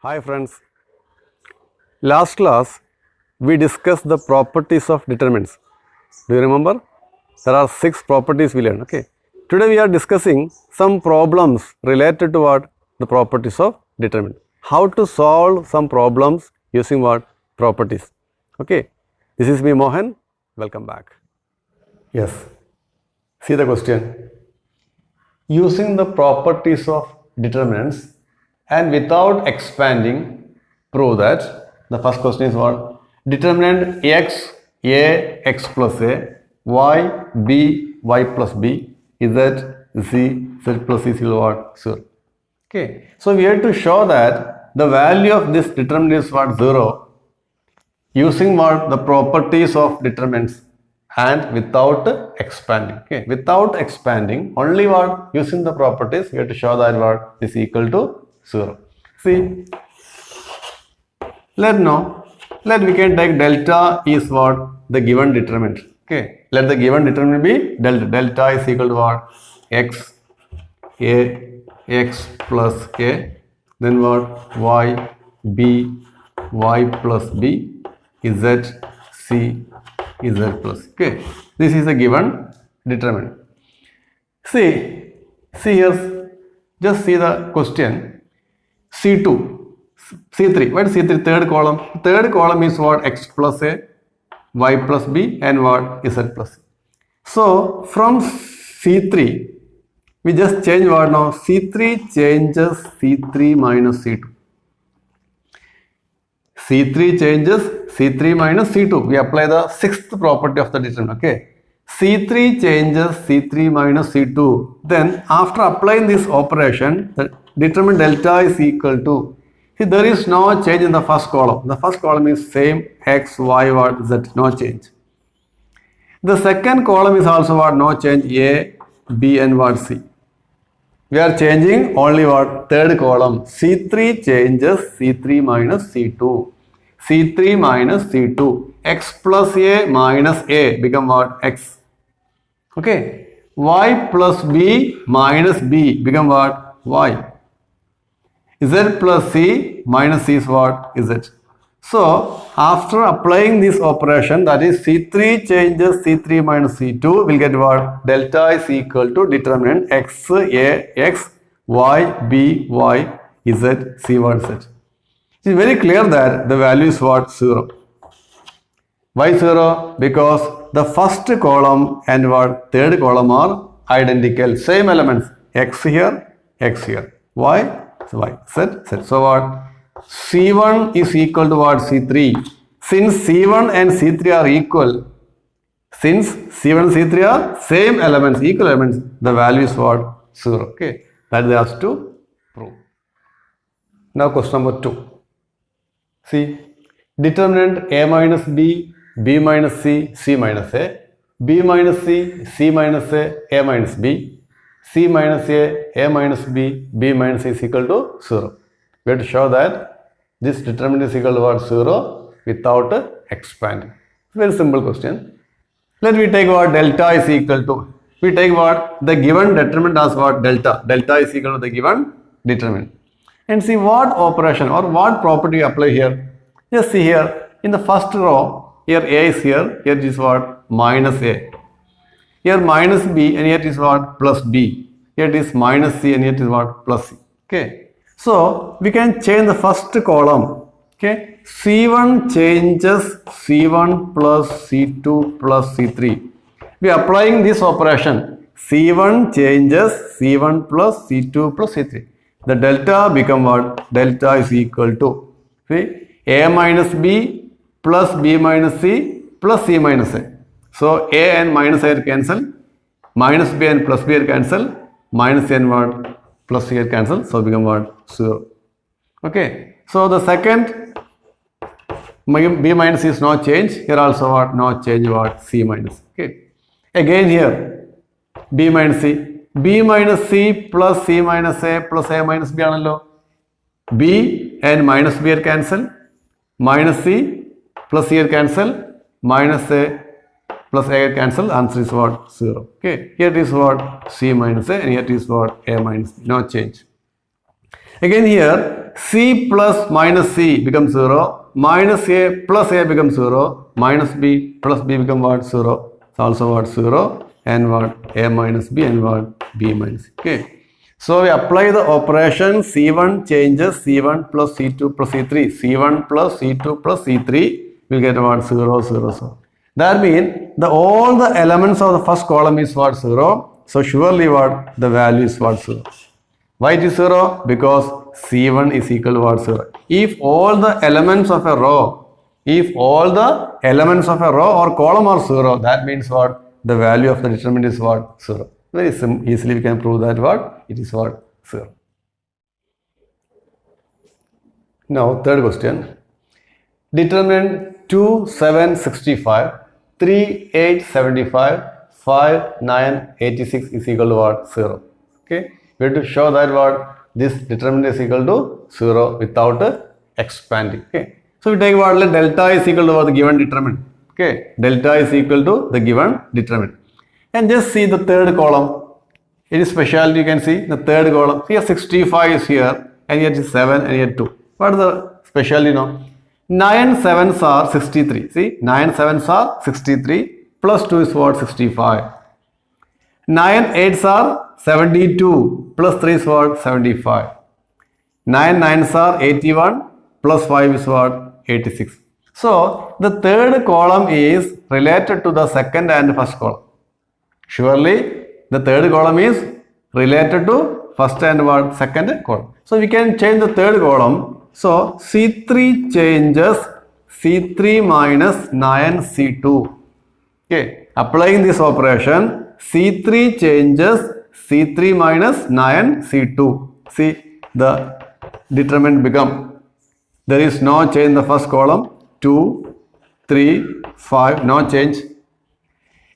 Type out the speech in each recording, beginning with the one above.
Hi friends, last class we discussed the properties of determinants. Do you remember? There are 6 properties we learned. Okay. Today we are discussing some problems related to what? The properties of determinant. How to solve some problems using what? Properties. Okay. This is me Mohan. Welcome back. Yes. See the question. Using the properties of determinants and without expanding, prove that the first question is what? Determinant x, a, x plus a, y, b, y plus b, z, z, z plus c is what? 0. Okay. So we have to show that the value of this determinant is what? 0 using what? The properties of determinants and without expanding. Okay, without expanding, only what? Using the properties, we have to show that what is equal to 0. See, let we can take delta is what? The given determinant. Okay, let the given determinant be delta. Delta is equal to what? X, a, x plus a, then what? Y, b, y plus b, z, c, z plus. Okay, this is a given determinant. See here, just see the question. C2, C3. What is C3? Third column. Third column is what? X plus a, y plus b, and what? Z plus c. So from C3, we just change what now? C3 changes C3 minus C2. C3 changes C3 minus C2. We apply the sixth property of the determinant. Okay. C3 changes C3 minus C2. Then after applying this operation, the determinant delta is equal to, see, there is no change in the first column. The first column is same x, y, what, z, no change. The second column is also what? No change, a, b, and what, c. We are changing only what? Third column. C3 changes C3 minus C2. C3 minus C2. X plus A minus A become what? X. Okay. Y plus B minus B become what? Y. Z plus C minus C is what? Z. So, after applying this operation, that is C3 changes C3 minus C2, will get what? Delta is equal to determinant x, a, x, y, b, y, z, c, what, z. It is very clear that the value is what? 0. Why 0? Because the first column and what? Third column are identical. Same elements. X here, y, y, z, z. So what? C1 is equal to what? C3. Since C1 and C3 are equal, since C1 and C3 are same elements, equal elements, the value is what? 0. Okay. That they asked to prove. Now question number 2. See, determinant a minus b, b minus c, c minus a, b minus c, c minus a minus b, c minus a minus b, b minus c is equal to 0. We have to show that this determinant is equal to what? 0 without expanding. Very simple question. Let me take what? Delta is equal to. We take what? The given determinant as what? Delta. Delta is equal to the given determinant. And see what operation or what property apply here. Just see here. In the first row, here A is here. Here it is what? Minus A. Here minus B and here it is what? Plus B. Here it is minus C and here it is what? Plus C. Okay. So, we can change the first column. Okay. C1 changes C1 plus C2 plus C3. We are applying this operation. C1 changes C1 plus C2 plus C3. The delta become what? Delta is equal to, see, A minus B plus B minus C plus C minus A. So, A and minus A cancel. Minus B and plus B are cancel. Minus A and what? Plus C are cancel. So, become what? 0. Okay. So, the second B minus C is no change. Here also what? No change what? C minus. Okay. Again here B minus C. B minus C plus C minus A plus A minus B aanallo. B and minus B are cancel. Minus C plus C are cancel. Minus A plus A are cancel. Answer is what? 0. Okay. Here it is what? C minus A and here it is what? A minus B. No change. Again here C plus minus C becomes 0, minus A plus A becomes 0, minus B plus B becomes what? 0. It's also what? 0, and what? A minus B, and what? B minus C. Okay. So we apply the operation C1 changes C1 plus C2 plus C3. C1 plus C2 plus C3 will get what? 0, 0, 0. That means all the elements of the first column is what? 0. So surely what? The value is what? 0. Why it is 0? Because C1 is equal to what? 0. If all the elements of a row, or column are 0, that means what? The value of the determinant is what? 0. Very easily we can prove that what? It is what? 0. Now third question. Determinant 2, 7, 65, 3, 8, 75, 5, 9, 86 is equal to what? 0. Okay. We have to show that what? This determinant is equal to 0 without expanding. Okay. So we take what? Let delta is equal to what? The given determinant. Okay. Delta is equal to the given determinant. And just see the third column. It is specialty, you can see the third column. Here 65 is here, and here is 7, and here 2. What is the specialty now? 9 7s are 63. See, 9 7s are 63, plus 2 is what? 65. 9 8s are 72, plus 3 is what? 75. 9 9s are 81, plus 5 is what? 86. So the third column is related to the second and first column. Surely the third column is related to first and what? Second column. So we can change the third column. So C3 changes C3 minus 9 C2. Okay. Applying this operation, C3 changes C3 minus 9 C2. See, the determinant become, there is no change in the first column. 2, 3, 5, no change.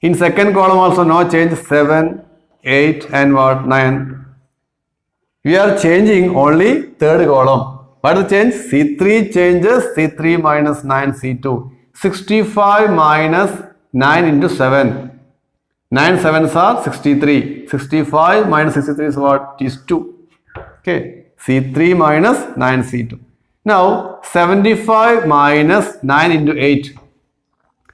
In second column also no change. 7, 8, and what? 9. We are changing only third column. What is the change? C3 changes C3 minus 9 C2. 65 minus 9 into 7. 9 7s are 63. 65 minus 63 is what? It is 2. Okay. C3 minus 9 C2. Now 75 minus 9 into 8.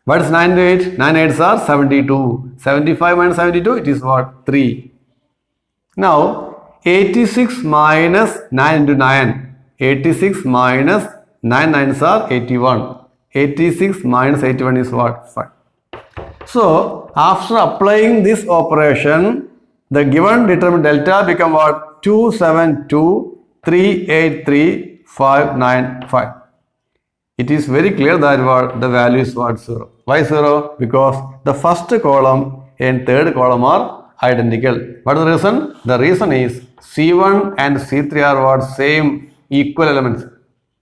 What is 9 into 8? 9 8s are 72. 75 minus 72, it is what? 3. Now 86 minus 9 into 9. 86 minus 9 9s are 81. 86 minus 81 is what? 5. So after applying this operation, the given determinant delta become what? 2 7 2, 3 8 3, 5 9 5. It is very clear that what? The value is what? 0. Why 0? Because the first column and third column are identical. What is the reason? The reason is C1 and C3 are what? Same, equal elements.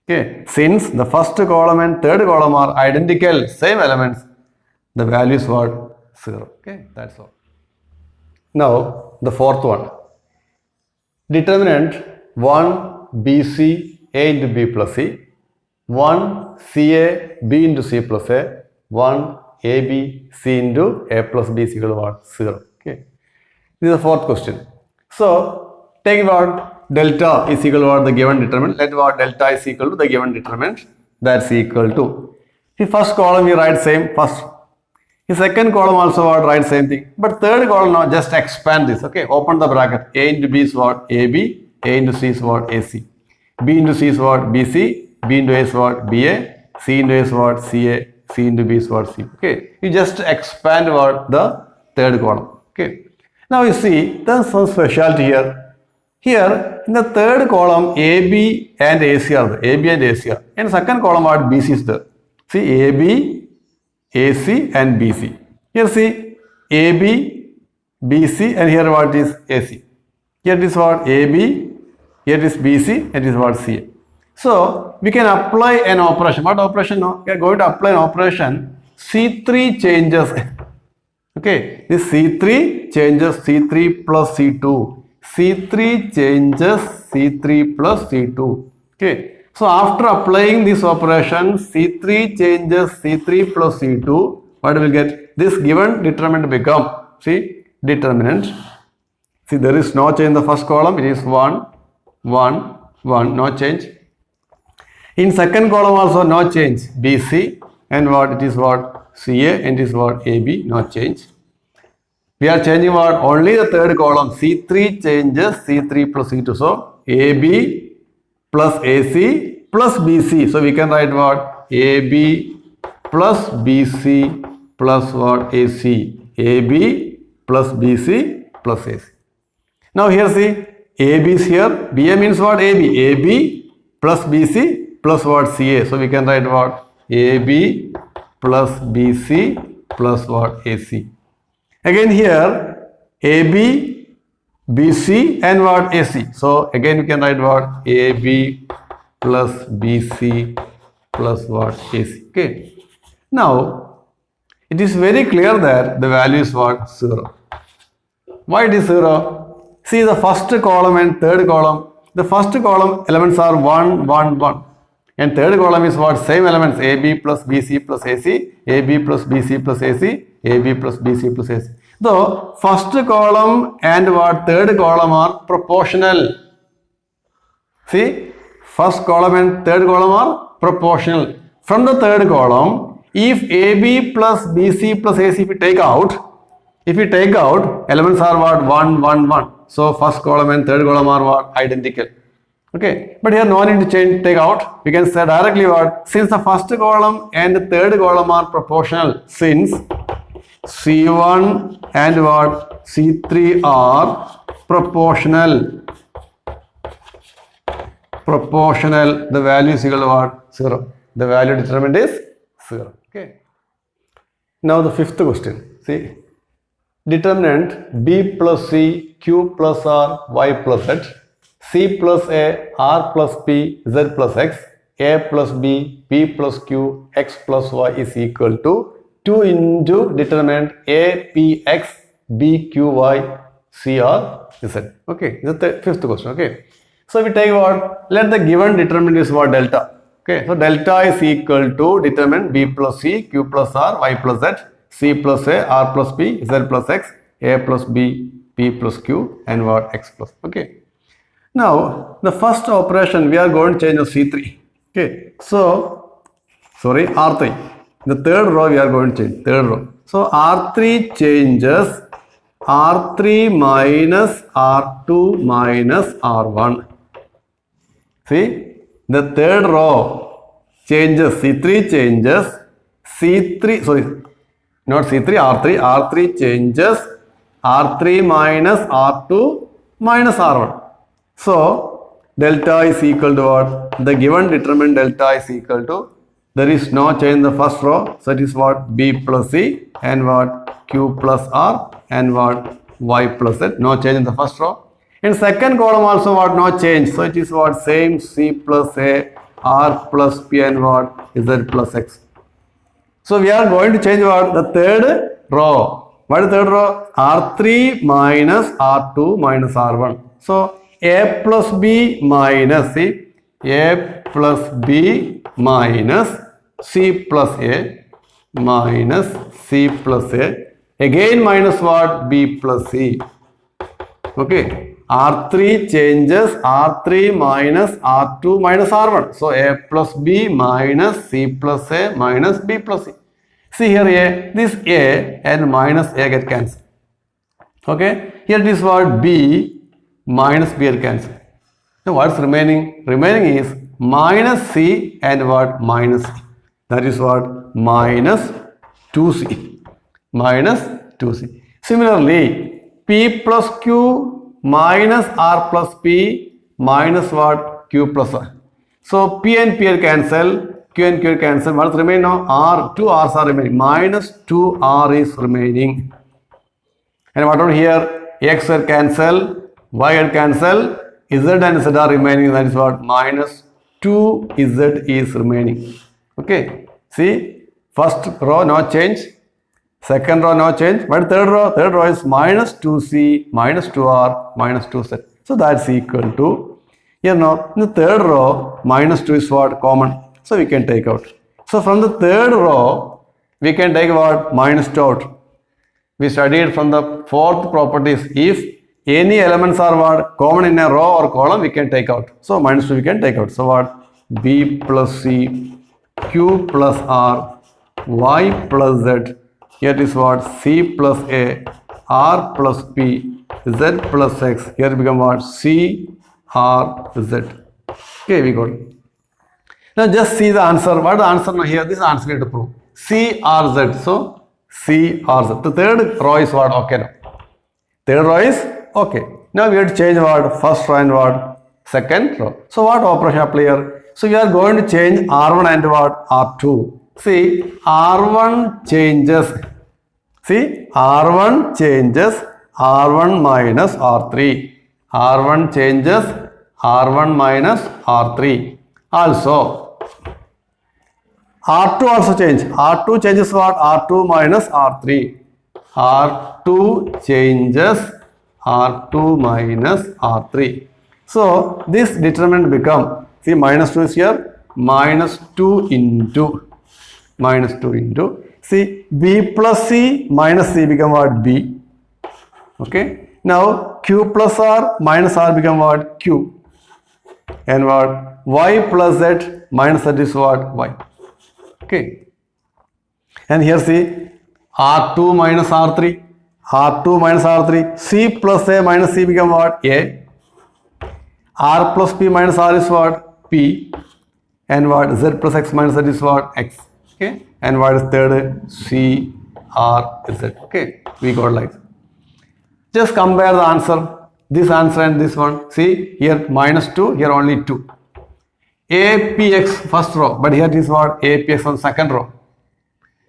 Okay. Since the first column and third column are identical, same elements, the value is what? 0. Okay. That's all. Now the fourth one. Determinant 1 BC A into B plus C, 1 CA B into C plus A, 1 AB C into A plus B is equal to what? 0. Okay. This is the fourth question. So take what? Delta is equal to what? The given determinant. Let what? Delta is equal to the given determinant. That's equal to. The first column we write same first. The second column also what? Write same thing. But third column now just expand this. Okay. Open the bracket. A into B is what? AB. A into C is what? AC. B into C is what? BC. B into A is what? BA. C into A is what? CA. C into B is what? C. Okay. You just expand what? The third column. Okay. Now you see there's some specialty here. Here in the third column AB and AC are there. AB and AC are. In the second column what? BC is there. See AB, AC and BC. Here see AB, BC, and here what is AC. Here it is what? AB, here it is BC, and it is what? CA. So we can apply an operation. What operation now? We are going to apply an operation. C3 changes. Okay, this C3 changes C3 plus C2. C3 changes C3 plus C2. Okay, so after applying this operation, C3 changes C3 plus C2. What will get? This given determinant become, see, determinant. See, there is no change in the first column. It is 1, 1, 1, no change. In second column also no change, BC, and what it is what CA, and it is what AB, no change. We are changing what? Only the third column, C3 changes C3 plus C2. So AB plus AC plus BC. So we can write what? AB plus BC plus what? AC. AB plus BC plus AC. Now here see, AB is here. BA means what? AB. AB plus BC plus what? CA. So we can write what? AB plus BC plus what? AC. Again here, AB, BC and what? AC. So again we can write what? AB plus BC plus what? AC. Okay. Now, it is very clear that the value is what? 0. Why it is 0? See the first column and third column. The first column elements are 1, 1, 1. And third column is what? Same elements, AB plus BC plus AC, AB plus BC plus AC, AB plus BC plus AC. The first column and what? Third column are proportional. See, first column and third column are proportional. From the third column, if AB plus BC plus AC if we take out, elements are what? 1, 1, 1. So first column and third column are what? Identical. Okay, but here no need to take out. We can say directly what? Since the first column and the third column are proportional, since C1 and what? C3 are proportional. The value is equal to what? 0. The value determined is 0. Okay. Now the fifth question. See, determinant B plus C, Q plus R, Y plus Z, C plus A, R plus P, Z plus X, A plus B, P plus Q, X plus Y is equal to 2 into determinant A, P, X, B, Q, Y, C, R, Z. Okay, this is the fifth question. Okay. So we take what? Let the given determinant is what? Delta. Okay, so delta is equal to determinant B plus C, Q plus R, Y plus Z, C plus A, R plus P, Z plus X, A plus B, P plus Q, and what? X plus. Okay. Now, the first operation we are going to change to C3. Okay. So, sorry, R3. The third row we are going to change. Third row. So, R3 changes R3 minus R2 minus R1. See, the third row changes, C3 changes, C3, sorry, not C3, R3, R3 changes R3 minus R2 minus R1. So, delta is equal to what? The given determinant delta is equal to, there is no change in the first row, so it is what? B plus C and what? Q plus R and what? Y plus Z, no change in the first row. In second column also what? No change, so it is what? Same C plus A, R plus P and what? Z plus X. So we are going to change what? The third row. What is the third row? R3 minus R2 minus R1. So A plus B minus C, A plus B minus C plus A minus C plus A. Again minus what? B plus C. Okay. R3 changes R3 minus R2 minus R1. So A plus B minus C plus A minus B plus C. See here A, this A and minus A get cancelled. Okay. Here this what? B minus B get cancelled. Now what's remaining? Remaining is minus C and what? Minus C. That is what? Minus 2C. Minus 2C. Similarly, P plus Q minus R plus P minus what? Q plus R. So P and P are cancel, Q and Q are cancel. What is remaining now? R, 2 R's are remaining. Minus 2R is remaining. And what about here? X are cancel, Y are cancel, Z and Z are remaining. That is what? Minus 2Z is remaining. Okay. See, first row no change. Second row no change, but third row is minus 2C, minus 2R, minus 2Z. So that's equal to, here now, in the third row, minus 2 is what? Common. So we can take out. So from the third row, we can take what? Minus 2 out. We studied from the fourth properties. If any elements are what? Common in a row or column, we can take out. So minus 2 we can take out. So what? B plus C, Q plus R, Y plus Z. Here it is what? C plus A, R plus P, Z plus X. Here it become what? C, R, Z. Okay, we got it. Now just see the answer. What is the answer now here? This answer we have to prove. C, R, Z. So C, R, Z. The third row is what? Okay now. Third row is okay. Now we have to change what? First row and what? Second row. So what operation apply here? So we are going to change R1 and what? R2. See, R1 changes. See, R1 changes R1 minus R3. R1 changes R1 minus R3. Also, R2 also change. R2 changes what? R2 minus R3. R2 changes R2 minus R3. So, this determinant become, see minus 2 is here, minus 2 into, see B plus C minus C become what? B. Okay. Now, Q plus R minus R become what? Q. And what? Y plus Z minus Z is what? Y. Okay. And here see R2 minus R3. R2 minus R3. C plus A minus C become what? A. R plus P minus R is what? P. And what? Z plus X minus Z is what? X. Okay. And what is third? C, R, Z. Okay. We got like that. Just compare the answer. This answer and this one. See here minus 2. Here only 2. APX first row. But here it is what? APX on second row.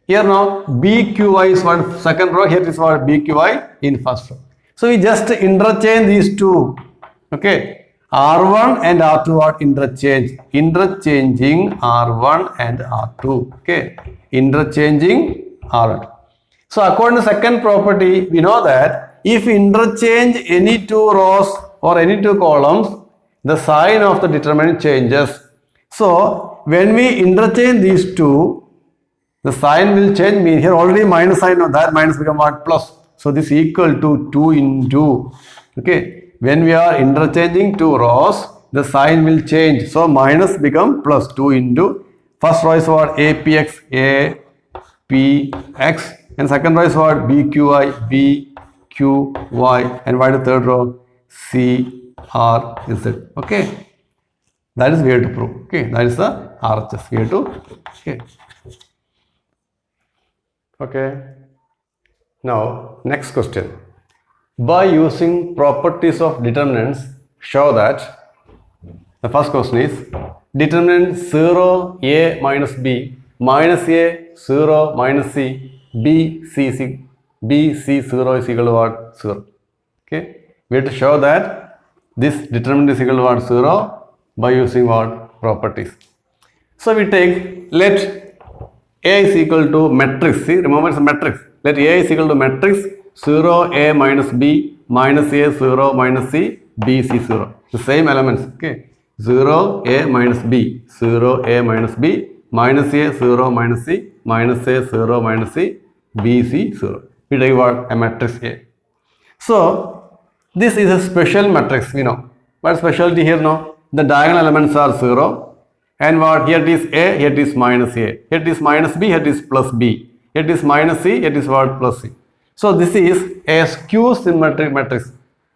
Here now BQY is what? Second row. Here it is what? BQY in first row. So we just interchange these two. Okay. R1 and R2 are interchange. Interchanging R1 and R2. Okay. Interchanging R1. So according to second property, we know that if we interchange any two rows or any two columns, the sign of the determinant changes. So when we interchange these two, the sign will change. Mean here already minus sign, now that minus become what? Plus. So this equal to 2 into. Okay. When we are interchanging two rows, the sign will change. So minus become plus 2 into. First row is what? APX, APX. And second row is what? BQY, BQY. And what is the third row? CR, okay. That is we have to prove. Okay. That is the RHS. We have to. Okay. Okay. Now, next question. By using properties of determinants, show that the first question is determinant 0 A minus B minus A 0 minus C B C 0 is equal to what? 0. Okay. We have to show that this determinant is equal to what? 0 by using what? Properties. So we take, let A is equal to matrix. See, remember it's a matrix. Let A is equal to matrix 0 A minus B minus A 0 minus C B C 0. The same elements. Okay. 0 A minus B 0 A minus B minus A 0 minus C minus A 0 minus C B C 0. We take what? A matrix A. So this is a special matrix, we know. What specialty here now? The diagonal elements are 0. And what? Here it is A, here it is minus A. Here it is minus B, here it is plus B. Here it is minus C, here it is what? Plus C. So this is a skew symmetric matrix.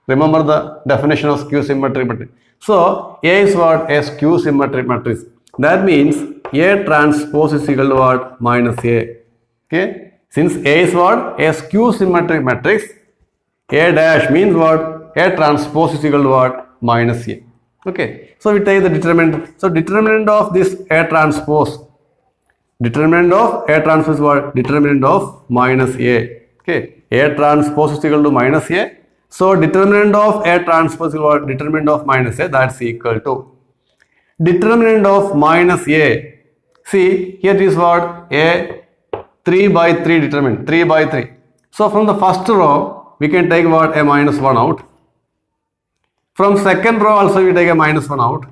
Remember the definition of skew symmetric matrix. So A is what? A skew symmetric matrix. That means A transpose is equal to what? Minus A. Okay. Since A is what? A skew symmetric matrix, A dash means what? A transpose is equal to what? Minus A. Okay. So we take the determinant. So determinant of this A transpose. Determinant of A transpose is what? Determinant of minus A. Okay, A transpose is equal to minus A. So determinant of A transpose is what? Determinant of minus A, that's equal to determinant of minus A. See, here it is what? A 3 by 3 determinant, 3 by 3. So from the first row, we can take what? A minus 1 out. From second row also we take a minus 1 out.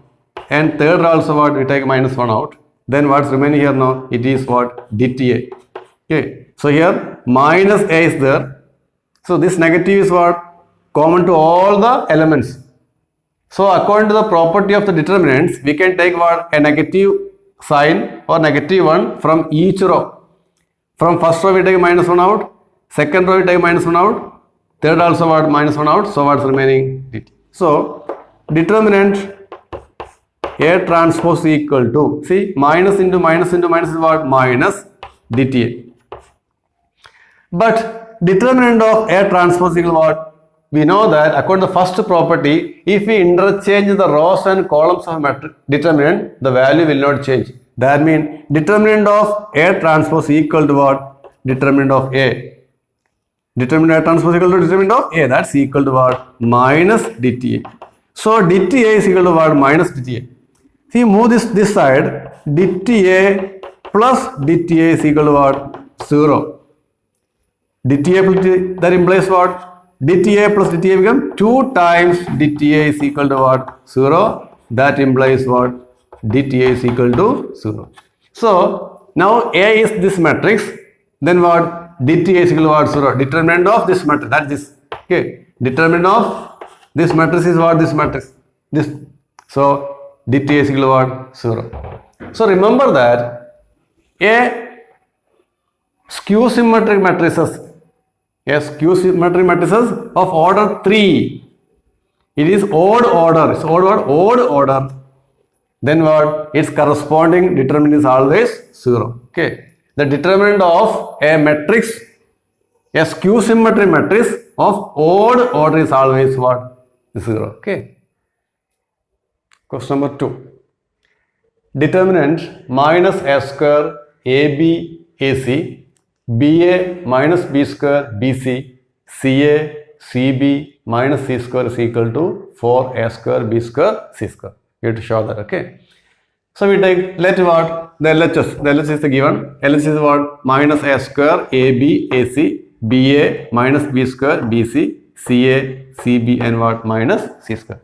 And third row also what? We take minus 1 out. Then what's remaining here now? It is what? DTA. Okay. So here minus A is there. So this negative is what? common to all the elements. So according to the property of the determinants, we can take what? A negative sign or negative one from each row. From first row we take minus 1 out, second row we take minus 1 out, third also what? Minus 1 out, so what's remaining? dt. So determinant A transpose equal to, see, minus into minus into minus is what? Minus dta. But determinant of A transpose equal what? We know that according to the first property, if we interchange the rows and columns of a determinant, the value will not change. That means determinant of A transpose equal to what? Determinant of A. Determinant A transpose equal to determinant of A. That's equal to what? Minus dta. So dta is equal to what? Minus dta. See, move this side. dta plus dta is equal to what? 0. dta plus dta, that implies what? dta plus dta become 2 times dta is equal to what? 0. That implies what? dta is equal to 0. So now A is this matrix, then what? dta is equal to what? 0. Determinant of this matrix, that is this. Okay. Determinant of this matrix is what? This matrix. This. So dta is equal to what? 0. So remember that A skew symmetric matrices, skew symmetric matrices of order 3. It is odd order. It's odd order. Then what? Its corresponding determinant is always 0. Okay. The determinant of a matrix, a skew symmetric matrix of odd order is always what? 0. Okay. Question number 2. Determinant minus a square AB AC, BA minus B square BC, CA CB minus C square is equal to 4A square B square C square. You have to show that, okay? So we take, let what? The LHS. The LHS is the given. LHS is what? Minus A square AB AC, BA minus B square BC, CA CB and what? Minus C square.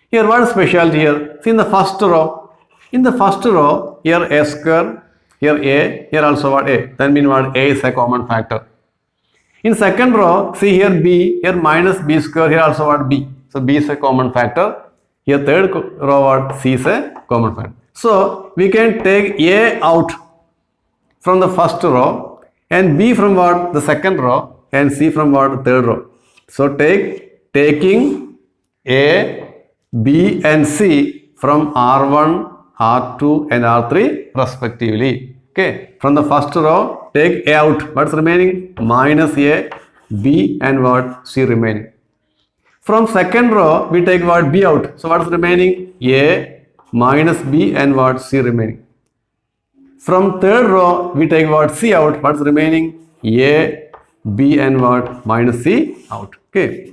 Here what is specialty here? See in the first row. In the first row, here A square, here A, here also what? A. That means what? A is a common factor. In second row, see here B, here minus B square, here also what? B. So B is a common factor. Here third row what? C is a common factor. So we can take A out from the first row and B from what? The second row and C from what? The third row. So taking A, B and C from R1, R2 and R3 respectively. Okay. From the first row, take A out. What's remaining? Minus A, B and what? C remaining. From second row, we take what? B out. So what's remaining? A minus B and what? C remaining. From third row, we take what? C out. What's remaining? A, B and what? Minus C out. Okay.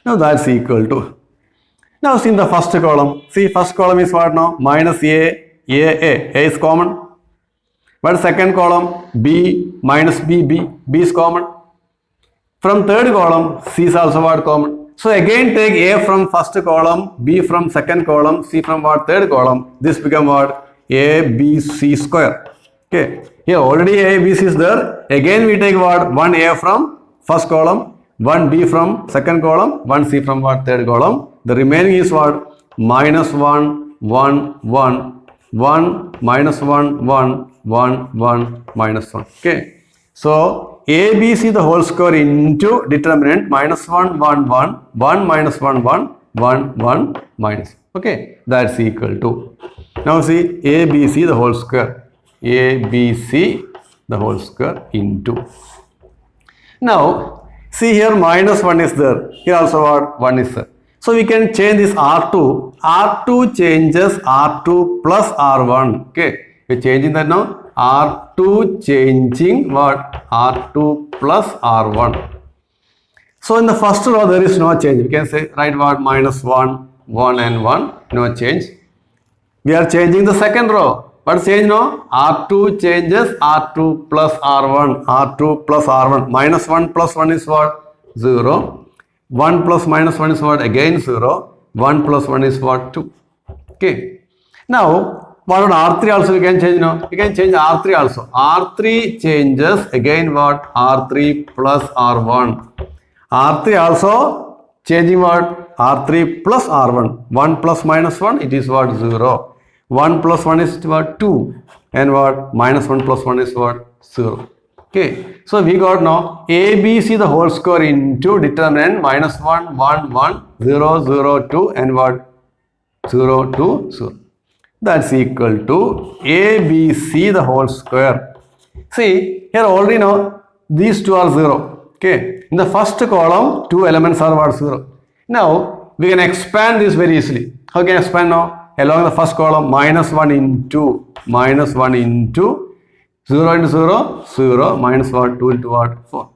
Now that's equal to. Now see in the first column. See first column is what now? Minus A is common. But second column B minus B is common. From third column C is also what? Common. So again take A from first column, B from second column, C from what? Third column. This become what? A B C square. Okay. Here already A B C is there. Again we take what? 1 A from first column, 1 B from second column, 1 C from what? Third column. The remaining is what? Minus 1, 1, 1, 1, minus 1, 1, 1, 1, minus 1. Okay. So, ABC the whole square into determinant minus 1, 1, 1, 1 minus 1, 1, 1, 1 minus. Okay. That's equal to. Now see ABC the whole square. ABC the whole square into. Now, see here minus 1 is there. Here also what? 1 is there. So we can change this R2. R2 changes R2 plus R1. Okay. We're changing that now. R2 changing what? R2 plus R1. So in the first row there is no change. We can say write what? Minus 1, 1 and 1. No change. We are changing the second row. What change now? R2 changes R2 plus R1. R2 plus R1. Minus 1 plus 1 is what? 0. 1 plus minus 1 is what? Again 0. 1 plus 1 is what? 2. Okay. Now, what about R3 also we can change now? We can change R3 also. R3 changes again what? R3 plus R1. R3 also changing what? R3 plus R1. 1 plus minus 1, it is what? 0. 1 plus 1 is what? 2. And what? Minus 1 plus 1 is what? 0. Okay. So we got now ABC the whole square into determinant minus 1, 1, 1, 0, 0, 2 and what? 0, 2, 0. That's equal to ABC the whole square. See, here already now these two are 0. Okay. In the first column, two elements are what? 0. Now, we can expand this very easily. How can I expand now? Along the first column, minus 1 into 0 into 0, 0, minus what? 2 into what? 4.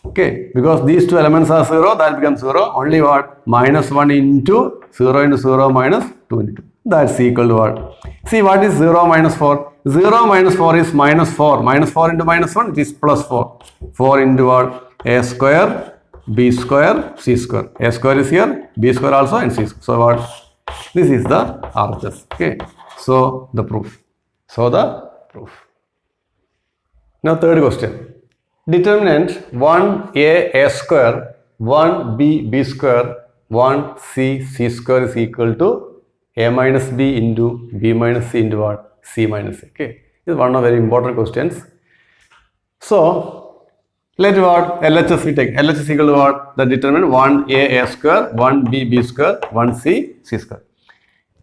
Okay, because these two elements are 0, that becomes 0. Only what? Minus 1 into 0 minus 2 into 2. That's equal to what? See, what is 0 minus 4? 0 minus 4 is minus 4. Minus 4 into minus 1, it is plus 4. 4 into what? A square, B square, C square. A square is here, B square also and C square. So what? This is the RHS. Okay. So the proof. Now third question. Determinant 1A square, 1B square, 1C square is equal to A minus B into B minus C into what? C minus A. Okay. This is one of very important questions. So let what? LHS we take. LHS is equal to what? The determinant 1A square, 1B square, 1C square.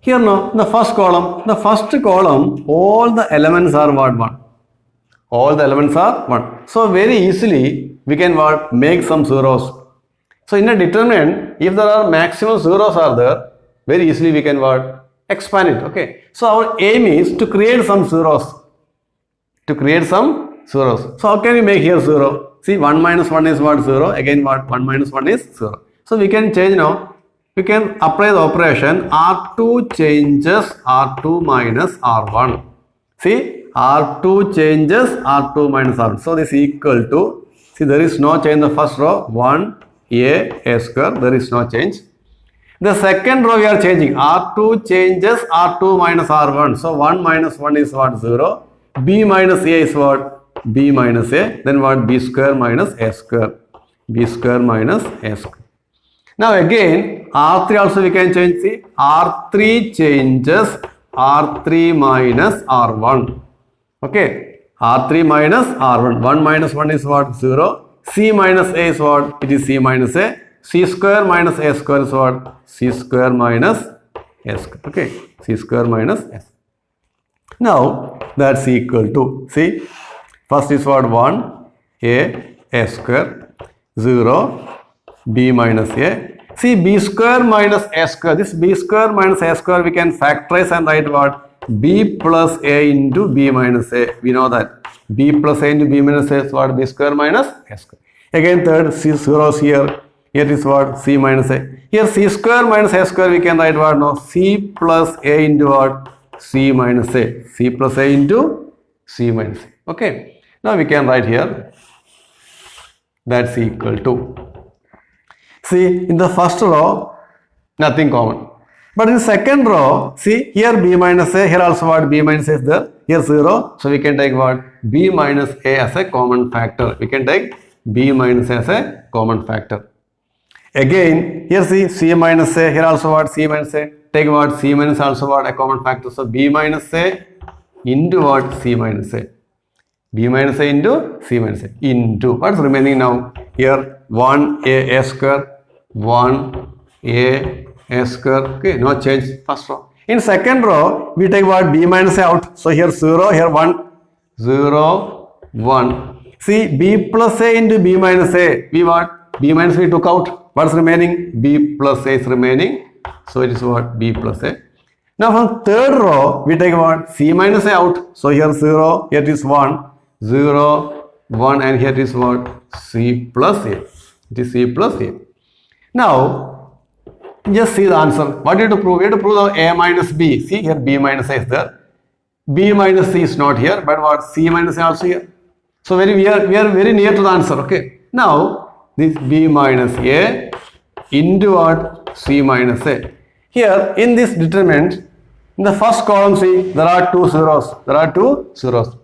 Here now, the first column, all the elements are what? 1. All the elements are 1. So very easily we can what? Make some zeros. So in a determinant, if there are maximum zeros are there, very easily we can what? Expand it. Okay. So our aim is to create some zeros. So how can we make here 0? See, 1 minus 1 is what? 0. Again what? 1 minus 1 is 0. So we can change now. We can apply the operation R2 changes R2 minus R1. See, R2 changes R2 minus R1. So this is equal to, see, there is no change in the first row, 1A square, there is no change. The second row we are changing, R2 changes R2 minus R1. So 1 minus 1 is what? 0. B minus A is what? B minus A. Then what? B square minus A square. B square minus A square. Now again, R3 also we can change. See, R3 changes R3 minus R1. Okay, R3 minus R1. 1 minus 1 is what? 0. C minus A is what? It is C minus A. C square minus A square is what? C square minus A square. Okay, C square minus A. Now that's equal to, see, first is what? 1A square, 0, B minus A. See, B square minus A square. This B square minus A square we can factorize and write what? B plus A into B minus A. We know that. B plus A into B minus A is what? B square minus A square. Again third, C zeros here. Here is what? C minus A. Here C square minus A square we can write what? No, C plus A into what? C minus A. C plus A into C minus A. Okay. Now we can write here. That's equal to. See, in the first row, nothing common. But in the second row, see, here B minus A, here also what? B minus A is there. Here 0. So we can take what? B minus A as a common factor. We can take B minus A as a common factor. Again, here see, C minus A, here also what? C minus A. Take what? C minus also what? A common factor. So B minus A into what? C minus A. B minus A into C minus A into, what's remaining now? Here 1A square, 1A square. Okay, no change first row. In second row, we take what? B minus A out. So here 0, here 1, 0, 1. See, B plus A into B minus A. We what? B minus A we took out. What's remaining? B plus A is remaining. So it is what? B plus A. Now from third row, we take what? C minus A out. So here 0, here it is 1, 0, 1 and here it is what? C plus A. It is C plus A. Now, just see the answer. What do you have to prove? You have to prove the A minus B. See here B minus A is there. B minus C is not here, but what? C minus A also here. So we are very near to the answer. Okay. Now this B minus A into what? C minus A. Here in this determinant, in the first column, see there are two zeros. There are two zeros.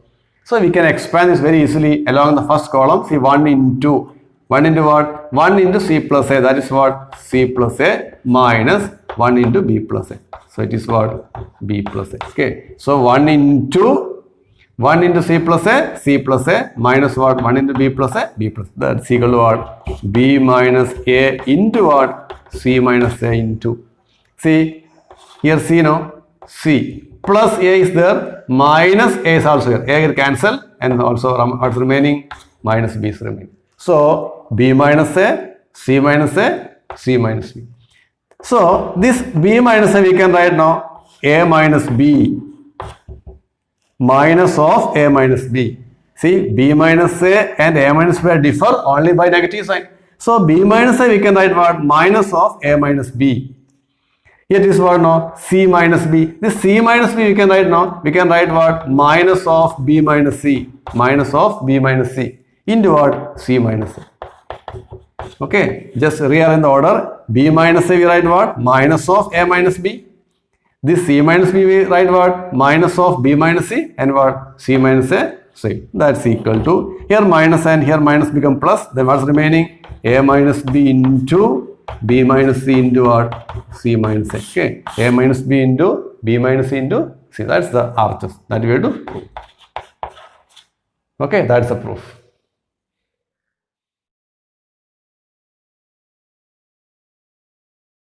So we can expand this very easily along the first column. See 1 into 1 into what? 1 into c plus a, that is what? C plus a minus 1 into b plus a. So it is what? B plus a. Okay. So 1 into c plus a minus what? 1 into b plus a, b plus a. That's equal to what? B minus a into what? C minus a into. See, here C, no? C plus a is there, minus a is also here. A will cancel and also what's remaining? Minus b is remaining. So b minus a, c minus a, c minus b. So this b minus a we can write now a minus b minus of a minus b. See, b minus a and a minus b differ only by negative sign. So b minus a we can write what? Minus of a minus b. Here is what now? C minus b. This c minus b we can write now. We can write what? Minus of b minus c. Minus of b minus c into what? C minus a. Okay, just rearrange the order. B minus a we write what? Minus of a minus b. This c minus b we write what? Minus of b minus c and what? C minus a. So that's equal to, here minus and here minus become plus. Then what's remaining? A minus b into b minus c into what? C minus a. Okay, a minus b into b minus c into c. That's the RHS that we have to prove. Okay, that's the proof.